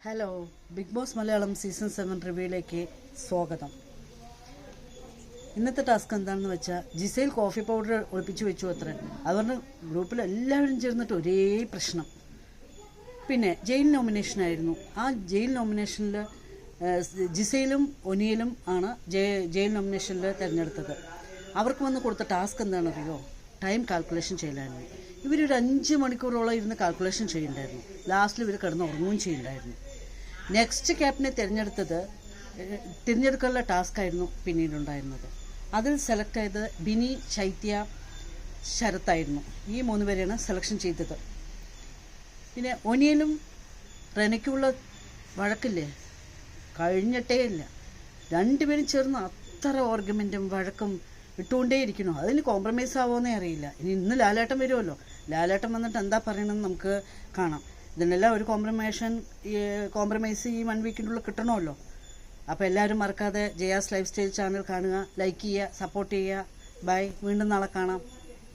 Hello, Bigg Boss Malayalam season 7 റിവ്യൂയിലേക്ക് സ്വാഗതം. ഇന്നത്തെ ടാസ്ക് എന്താണെന്ന് വെച്ചാൽ, ജിസൈൽ കോഫി പൗഡർ ഒളിപ്പിച്ച് വെച്ചു അത്ര. അതുകൊണ്ട് ഗ്രൂപ്പിൽ എല്ലാവരും ചേർന്നിട്ട് ഒരേ പ്രശ്നം. പിന്നെ ജയിൽ നോമിനേഷനായിരുന്നു. ആ ജയിൽ നോമിനേഷനിൽ ജിസൈലും ഒനിയലും ആണ് ജയിൽ നോമിനേഷനിൽ തിരഞ്ഞെടുത്തത്. അവർക്ക് വന്ന് കൊടുത്ത ടാസ്ക് എന്താണെന്നറിയോ? ടൈം കാൽക്കുലേഷൻ ചെയ്യലായിരുന്നു. ഇവരൊരു 5 മണിക്കൂറോളം ഇരുന്ന് കാൽക്കുലേഷൻ ചെയ്യുന്നുണ്ടായിരുന്നു. ലാസ്റ്റിൽ ഇവർ കിടന്ന് ഉറങ്ങുകയും ചെയ്യുന്നുണ്ടായിരുന്നു. നെക്സ്റ്റ് ക്യാപ്റ്റനെ തിരഞ്ഞെടുക്കാനുള്ള ടാസ്ക് ആയിരുന്നു പിന്നീടുണ്ടായിരുന്നത്. അതിൽ സെലക്ട് ചെയ്ത് ബിനി, ചൈത്യ, ശരത്തായിരുന്നു. ഈ 3 പേരെയാണ് സെലക്ഷൻ ചെയ്തത്. പിന്നെ ഒനിയലും റെനയ്ക്കുള്ള വഴക്കില്ലേ, കഴിഞ്ഞിട്ടേ ഇല്ല. 2 പേരും ചേർന്ന് അത്ര ആർഗ്യുമെൻറ്റും വഴക്കും ഇട്ടുകൊണ്ടേയിരിക്കുന്നു. അതിന് കോംപ്രമൈസ് ആവുമെന്നേ അറിയില്ല. ഇന്ന് ലാലേട്ടൻ വരുമല്ലോ. ലാലേട്ടൻ വന്നിട്ട് എന്താ പറയണമെന്ന് നമുക്ക് കാണാം. ഇതിനെല്ലാം ഒരു കോംപ്രമൈസ് ഈ 1 വീക്കിനുള്ളിൽ കിട്ടണമല്ലോ. അപ്പോൾ എല്ലാവരും മറക്കാതെ ജയാസ് ലൈഫ് സ്റ്റൈൽ ചാനൽ കാണുക, ലൈക്ക് ചെയ്യുക, സപ്പോർട്ട് ചെയ്യുക. ബൈ, വീണ്ടും നാളെ കാണാം.